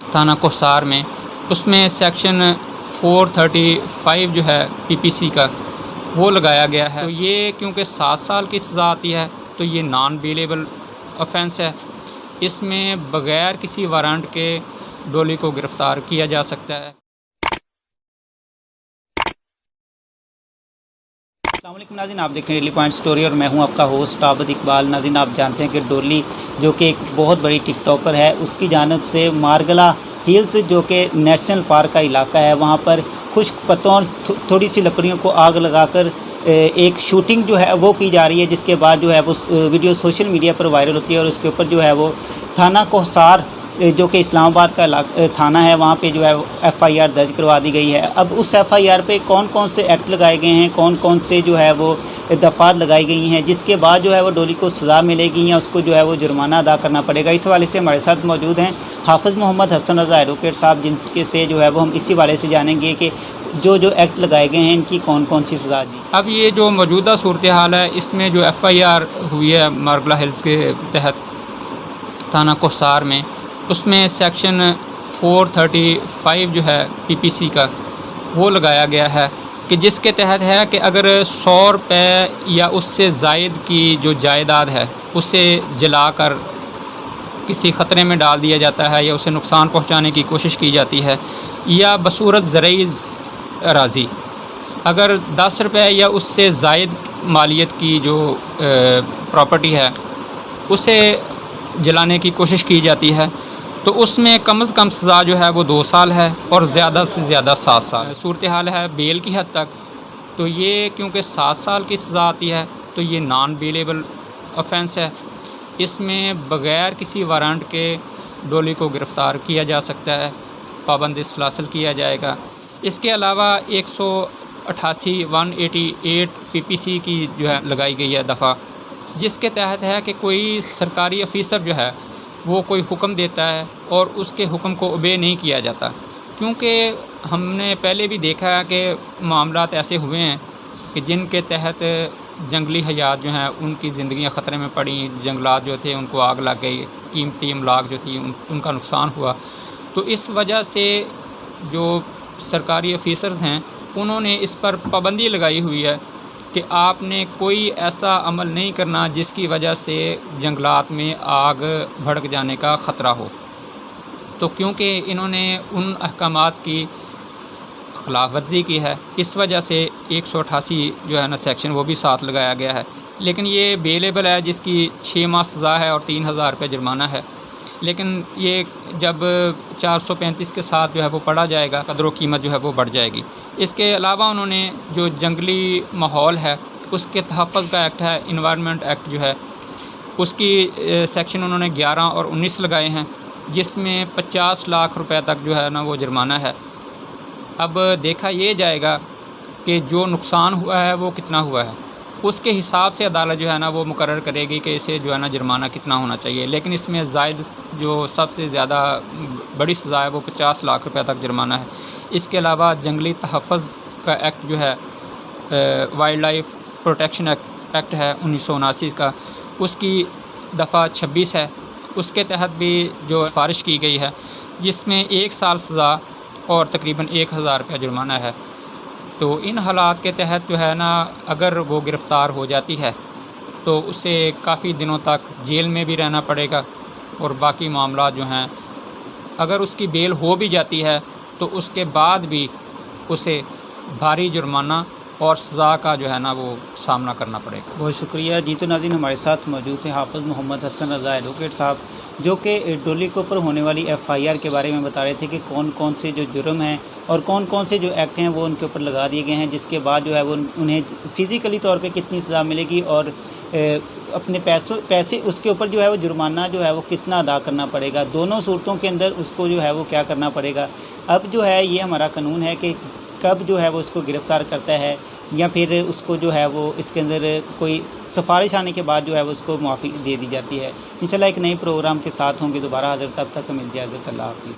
थाना कोसार में, उसमें सेक्शन 435 जो है PPC का वो लगाया गया है। तो ये क्योंकि 7 साल की सज़ा आती है तो ये नॉन बेलेबल ऑफेंस है। इसमें बग़ैर किसी वारंट के डोली को गिरफ़्तार किया जा सकता है। अस्सलाम वालेकुम नाज़रीन, आप देख रहे हैं डेली पॉइंट स्टोरी और मैं हूं आपका होस्ट आबद इकबाल। नाज़रीन, आप जानते हैं कि डोली जो कि एक बहुत बड़ी टिकटॉकर है, उसकी जानब से मारगला हिल्स जो कि नेशनल पार्क का इलाका है, वहां पर खुश्क पत्तों थोड़ी सी लकड़ियों को आग लगाकर एक शूटिंग जो है वो की जा रही है, जिसके बाद जो है वो वीडियो सोशल मीडिया पर वायरल होती है और उसके ऊपर जो है वो थाना कोसार जो कि इस्लामाबाद का थाना है, वहाँ पे जो है FIR दर्ज करवा दी गई है। अब उस FIR पे कौन कौन से एक्ट लगाए गए हैं, कौन कौन से जो है वो दफ़ात लगाई गई हैं, जिसके बाद जो है वो डोली को सज़ा मिलेगी या उसको जो है वो जुर्माना अदा करना पड़ेगा। इस हवाले से हमारे साथ मौजूद हैं हाफ़िज़ मोहम्मद हसन रज़ा एडवोकेट साहब, जिनके से जो है वो हम इसी वाले से जानेंगे कि जो एक्ट लगाए गए हैं इनकी कौन कौन सी सज़ा दी। अब ये जो मौजूदा सूरत हाल है, इसमें जो FIR हुई है मारगला हिल्स के तहत थाना कोसार में, उसमें सेक्शन 435 जो है PPC का वो लगाया गया है कि जिसके तहत है कि अगर 100 रुपये या उससे ज़ायद की जो जायदाद है उसे जलाकर किसी ख़तरे में डाल दिया जाता है या उसे नुकसान पहुंचाने की कोशिश की जाती है, या बसूरत ज़रई राज़ी अगर 10 रुपये या उससे ज़ायद मालियत की जो प्रॉपर्टी है उसे जलाने की कोशिश की जाती है, तो उसमें कम से कम सज़ा जो है वो 2 साल है और ज़्यादा से ज़्यादा 7 साल। सूरत हाल है बेल की हद तक, तो ये क्योंकि 7 साल की सज़ा आती है तो ये नॉन बेलेबल ऑफेंस है। इसमें बग़ैर किसी वारंट के डोली को गिरफ़्तार किया जा सकता है, पाबंद सलासल किया जाएगा। इसके अलावा 188 PPC की जो है लगाई गई है दफ़ा, जिसके तहत है कि कोई सरकारी अफीसर जो है वो कोई हुक्म देता है और उसके हुक्म को ओबे नहीं किया जाता, क्योंकि हमने पहले भी देखा है कि मामलात ऐसे हुए हैं कि जिनके तहत जंगली हयात जो हैं उनकी ज़िंदगियां ख़तरे में पड़ी, जंगलात जो थे उनको आग लग गई, कीमती अमलाक जो थी उनका नुकसान हुआ। तो इस वजह से जो सरकारी अफीसर्स हैं उन्होंने इस पर पाबंदी लगाई हुई है कि आपने कोई ऐसा अमल नहीं करना जिसकी वजह से जंगलात में आग भड़क जाने का ख़तरा हो। तो क्योंकि इन्होंने उन अहकामात की ख़िलाफ़ वर्जी की है, इस वजह से 188 जो है ना सेक्शन वो भी साथ लगाया गया है। लेकिन ये बेलेबल है, जिसकी 6 माह सज़ा है और 3000 रुपये जुर्माना है। लेकिन ये जब 435 के साथ जो है वो पढ़ा जाएगा, कदर कीमत जो है वो बढ़ जाएगी। इसके अलावा उन्होंने जो जंगली माहौल है उसके तहफ़्फ़ुज़ का एक्ट है, इन्वायरमेंट एक्ट जो है उसकी सेक्शन उन्होंने 11 और 19 लगाए हैं, जिसमें 50 लाख रुपए तक जो है ना वो जुर्माना है। अब देखा ये जाएगा कि जो नुकसान हुआ है वो कितना हुआ है, उसके हिसाब से अदालत जो है ना वो मुकर्रर करेगी कि इसे जो है ना जुर्माना कितना होना चाहिए। लेकिन इसमें ज़ायद जो सबसे ज़्यादा बड़ी सज़ा है वो 50 लाख रुपए तक जुर्माना है। इसके अलावा जंगली तहफ़्फ़ुज़ का एक्ट जो है वाइल्ड लाइफ प्रोटेक्शन एक्ट है 1979 का, उसकी दफ़ा 26 है, उसके तहत भी जो सिफारिश की गई है, जिसमें 1 साल सज़ा और तकरीबन 1000 रुपया जुर्माना है। तो इन हालात के तहत जो है ना अगर वो गिरफ़्तार हो जाती है तो उसे काफ़ी दिनों तक जेल में भी रहना पड़ेगा, और बाकी मामला जो हैं अगर उसकी बेल हो भी जाती है तो उसके बाद भी उसे भारी जुर्माना और सज़ा का जो है ना वो सामना करना पड़ेगा। बहुत शुक्रिया जी। तो नाज़रीन, हमारे साथ मौजूद हैं हाफ़िज़ मोहम्मद हसन रज़ा एडवोकेट साहब, जो कि डोली के ऊपर होने वाली FIR के बारे में बता रहे थे कि कौन कौन से जो जुर्म हैं और कौन कौन से जो एक्ट हैं वो उनके ऊपर लगा दिए गए हैं, जिसके बाद जो है वो उन्हें फ़िज़िकली तौर पे कितनी सज़ा मिलेगी और अपने पैसे उसके ऊपर जो है वो जुर्माना जो है वो कितना अदा करना पड़ेगा। दोनों सूरतों के अंदर उसको जो है वो क्या करना पड़ेगा। अब जो है ये हमारा कानून है कि कब जो है वो उसको गिरफ़्तार करता है या फिर उसको जो है वो इसके अंदर कोई सिफारिश आने के बाद जो है वो उसको माफ़ी दे दी जाती है। इंशाल्लाह एक नए प्रोग्राम के साथ होंगे दोबारा हाज़िर, तब तक मिल जाए इजाज़त। अल्लाह हाफ़िज़।